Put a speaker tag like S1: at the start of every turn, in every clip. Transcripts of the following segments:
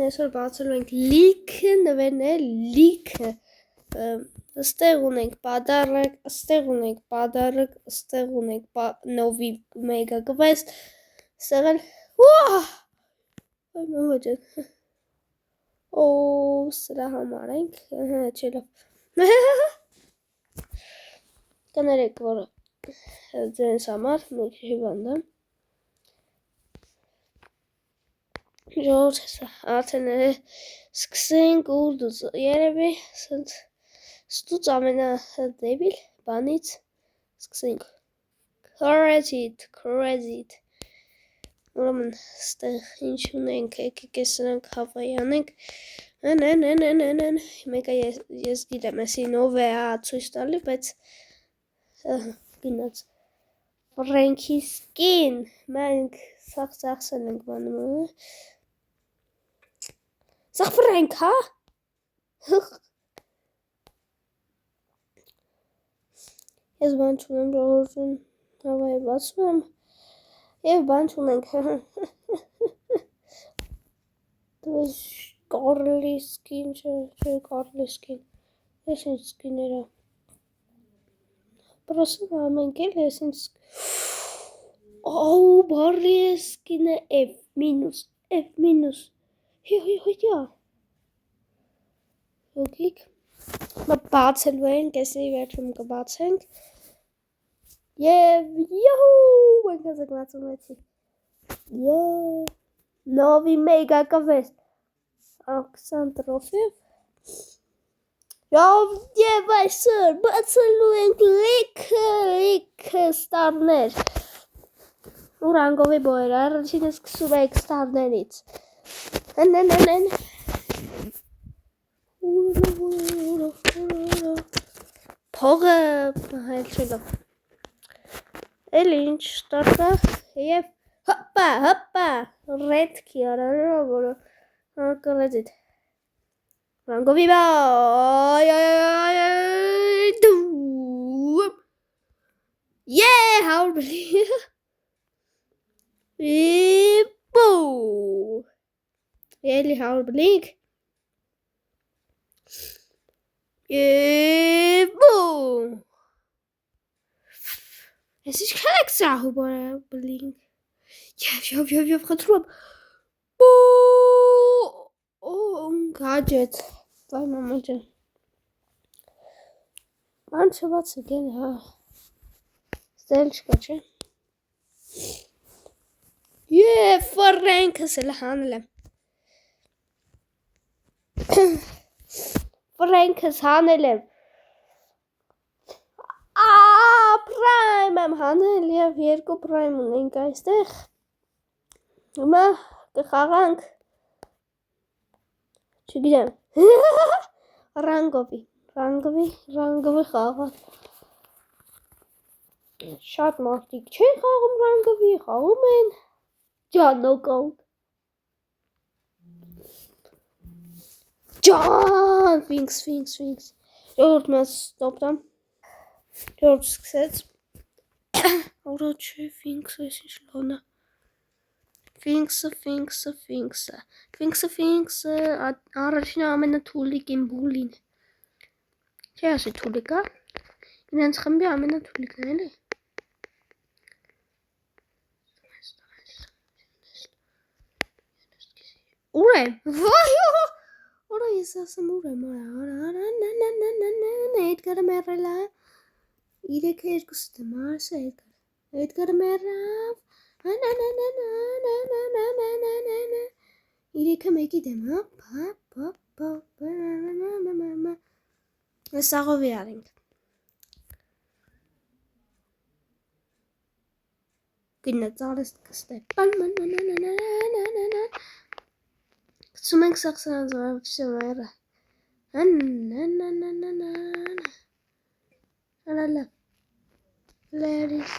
S1: Այսօր բացելու ենք լիքը նվերներ, լիքը Աստեղ ունենք պադարակ, աստեղ ունենք պադարակ, աստեղ ունենք նովի մեգա կվեստ, աստեղ էլ սրա համար ենք, չելով կներեք, որ ձենս համար մեկ հիվանդը Ժողովուրդ արդեն սկսենք ու դուց երևի ստուց ամենադեբիլ բանից սկսենք Crazy Ուրեմն ստեղ ինչ ունենք եկեք սրանք հավայանենք մեկը ես գիտեմ էսի նով է ցույց տալի բայց գնաց Ֆրենքի սկին մենք սաղ-սաղսել ենք բանում Սաղ Ֆրենք, հա? Ես բան չունեմ ժողովրդին հավայի բացում եմ և բան չունենք դուզ կարլի սկին չէ կարլի սկին ես ինչ սկիներ պրոսը ամենք էլ ես ինչ բարի է սկինը F-, Հյա Հոգիկ բացելու ենք, էսի վերջում կբացենք և մենք հզգվածում էցի նովի մեգա կվեստ 20 տրոֆև և այսօր բացելու ենք լիքը ստարներ ու ռանգովի բոյր առաջինը սկսում ենք ստարներից Փողը հայլ չելով էլ ինչ ստարկա և հպա ռետքի արարով որը արկալեզիտ ռանգովի բայ հավոր բլի բու Էլի հավոր բլինք Բու Ես ինչքան եք սրահու բարը բլինք Եվ խտրում Բու Գաջետ Վայ մամա ջան Ման չված է գեն հա Ստել չկա չէ Եվ Ֆրենքս էլ հանել եմ Ֆրենքս հանել եմ Պրայմ եմ հանել և երկու պրայմ ունենք այստեղ Հիմա կխաղանք չգիտեմ Ռանգովի խաղան Շատ մարդիկ չեն խաղում ռանգովի, խաղում են Ջան նոկաուտ Ջան Ֆինքս Ժողորդ մեզ ստոպտամ Ժողորդ սկսեց Ուրա չէ Ֆինքսը ես ինչ լոնա Ֆինքսը առաջինը ամենաթուլիկ իմ բուլին Չէ ասի թուլիկա Ինենց խմբի ամենաթուլիկն էլի Ուր եմ Ուրա ես ասեմ ուր եմ Էդգարը մերել է Իրեքը երկուսը դեմ արսը Էդգարը մերավ Իրեքը մեկի դեմ Սաղովի արինք Գնա ծարես կստե Կցում ենք սաղսանց վարվչսը վայրը Լերիս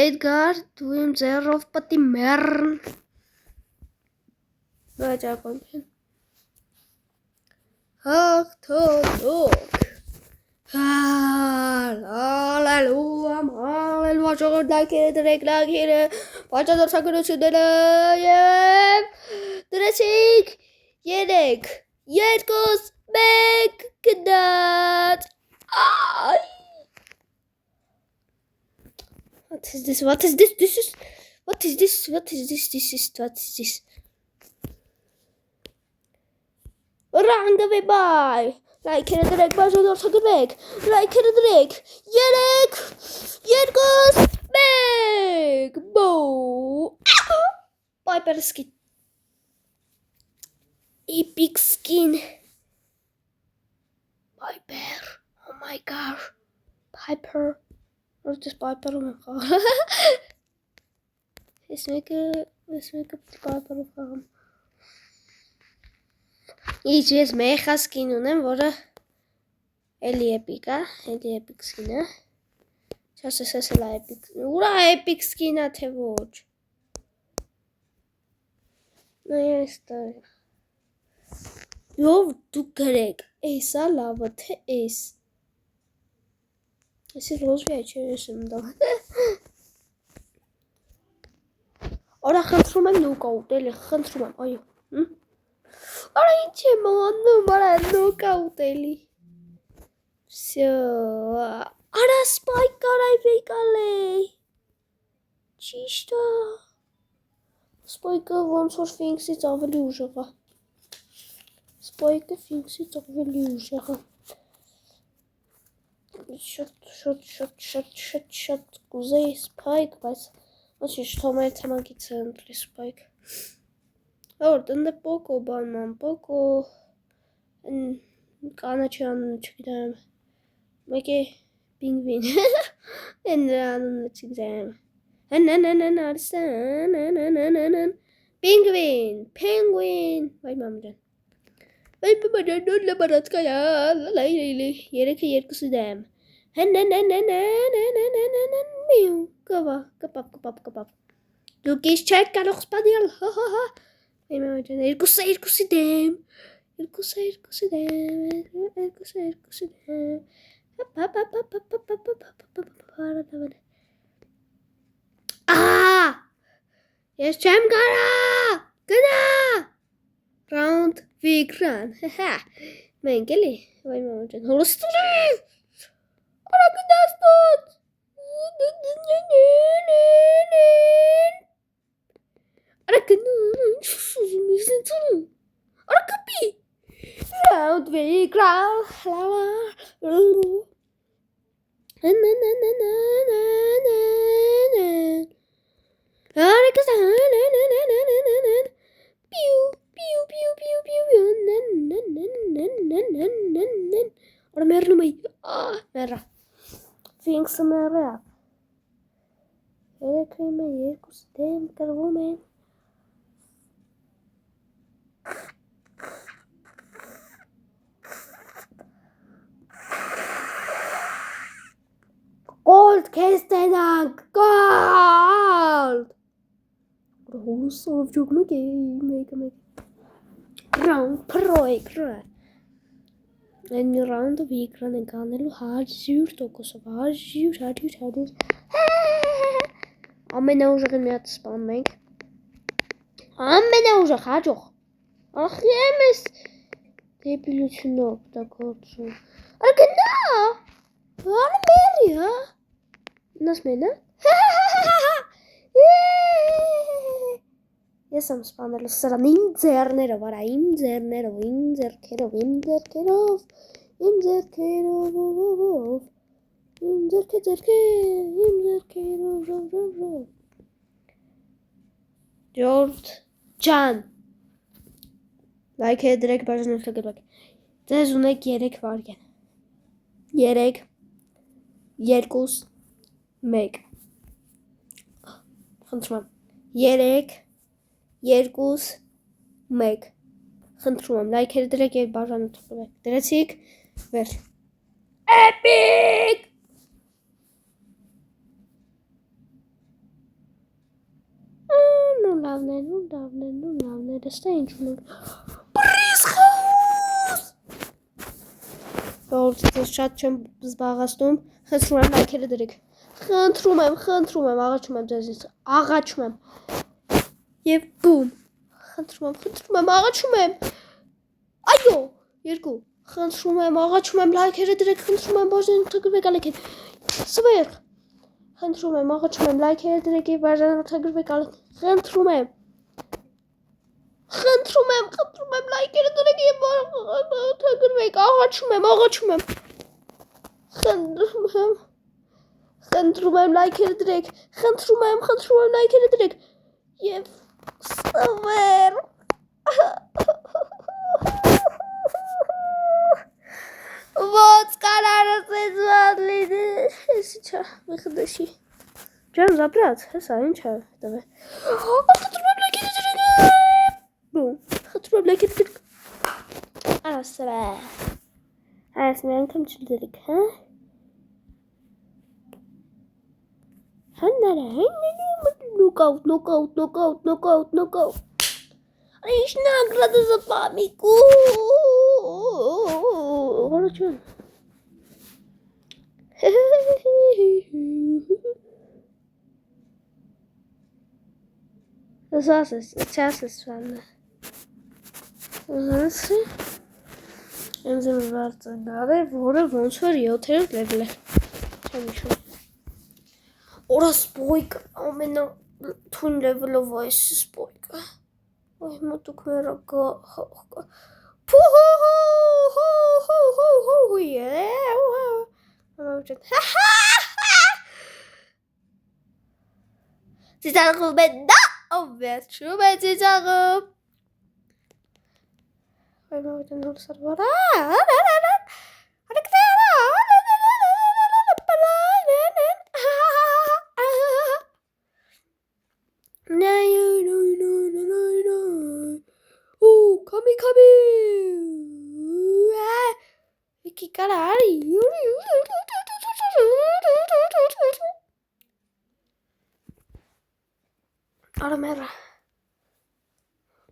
S1: Էդգար դու իմ ձեռով պտի մերն Բաջակոնք են Հաղթոդոք Հալելուա ժողորդ լայքերը դրեք լայքերը Պաճադարձակրությունները և 3 2 1 գնաց Ay. What is this? What is this? This is what is this? What is this? This is what is this? Rang ve bye. Like it direkt başlıyor direkt. Like it direkt. Yerek. Yergos. Big. Bo. Piper skin. Epic skin. Piper. Oh my god. Piper. What is Piper? Oh my god. Let's make a Piper of Իջես մեխա սկին ունեմ, որը էլի էպիկ է, էլի էպիկ սկին է, չասես ես էլա էպիկ, ուրա էպիկ սկին է, թե ոչ, նայ այստա է, յով դու գրեք, էս է լավը, թե էս, էսի ռոզվի է չէ ես եմ դա, արա խնդրում եմ նոկաուտ, էլի խնդրում եմ, այո, Արա ինչ եմ անում, արա նոկաուտ էլի Всё Արա սպայք կարայվ եկալ է Ճիշտ է Սպայքը ոնց որ Ֆինքսից ավելի ուժեղ է Սպայքը Ֆինքսից ավելի ուժեղ է Շատ կուզեի սպայք, բայց ոչինչ թոմայր թեմագից է ընտրի սպայք Որ դնդը պոկո բանման, պոկո կանաչի անունը չգիտեմ, մեկ է պինգվին, են նրա անունը չգիտեմ, պինգվին, պինգվին, վայ մամջան, վայ մամջան նոլը բարածկայա, լայլի, երեքը երկուսի դեմ, միու, կպապ, դուք իս չեք կարող սպանել, հա, երկուսի դեմ Ես չեմ կարա գնա Round Vigran Մենք էլի վայ մամջան հորստուրի Արա գնաց տոց Արա գնա ինչ ուզում ես ինձ անում Արա կպի Round Vigran Արա կստա Արա մերնում էի Մերա Ֆինքսը մերա Երեքը իմը երկուս դեմ կրվում են Gold քեզ տենանք, gold Հուսով ճուկ մեկը Round pro եկրը Են round-ը վիկրան ենք անելու 100%-ով, 100 Ամենաուժեղին մի հատ սպանում ենք Ամենաուժեղ, հաջող Ախ եմ ես դեպիլությունով դա գործում Արա գնա Արա մերի, հա Նաս մենա Ես եմ սպանելու սրան իմ ձերներով, արա իմ ձերներով, իմ ձերքերով, իմ ձերքերով, իմ ձերքերով, իմ ձերքերով, Ջորջ ջան, լայք է դրեք բաժան ուսակելակ, ձեզ ունեք 3 վարգեն, 3, 2, 1, խնդրում եմ, 3, 2, 1, խնդրում եմ, լայքերը դրեք և բաժանը թողեք, դրեցիք, վերջ, էպիկ, լավն է, դստա ինչ ունենք, բրիս խոս, Որդից շատ չեմ զբաղացնում, խնդրում եմ լայքերը դրեք, խնդրում եմ, աղաչում եմ ձեզից, աղաչում եմ, և բում, խնդրում եմ, աղաչում եմ, 2 խնդրում եմ աղաչում եմ լայքերը դրեք խնդրում եմ բաժանորդագրվեք ալիքին սվեր խնդրում եմ աղաչում եմ լայքերը դրեք եւ բաժանորդագրվեք ալիքին խնդրում եմ լայքերը դրեք եւ բաժանորդագրվեք աղաչում եմ խնդրում եմ լայքերը դրեք խնդրում եմ լայքերը դրեք եւ սվեր Вот канара сезонный. Сейчас выходящий. Чем забрать? Хеса, ничего. Давай. Бум. Хочу блоки. Арасра. Арасмен кем чилдерик, ха? Ханнара. Нокаут. Ишь награда за памятку. Хорошо. Сейчас с вами. Ինձ վարձանարը, որը ոնց որ 7-րդ լեվել է։ Չեմ հիշում։ Օրա սպոյկը, ամենա թույն լեվելով այս սպոյկը։ Ոյ մոտուք մերա Ծիծաղում է դա, վերջում է ծիծաղում։ Ոյ մոտեն հոր սարվարա, Come. Vicky caralho. Ora merda.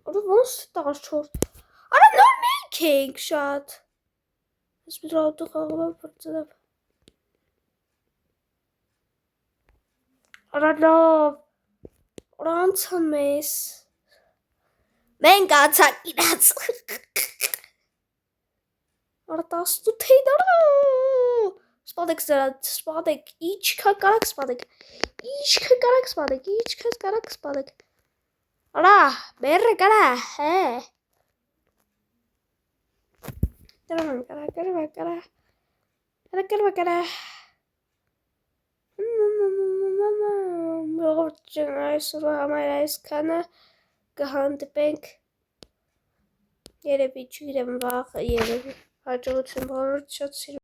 S1: Ora vamos estar short. Ora no making shot. Es bedrau toch al voor te hebben. Ora love. Ora antan mes. Ben gatak inat. Artas tu teydara. Spadek zarat. Spadek. İç karak spadek. Ora. Berre kara. He. Kara. Kara. Այս քանը կհանդիպենք երևի չգիտեմ վաղ երևի հաջողություն բոլորը շատ սիրում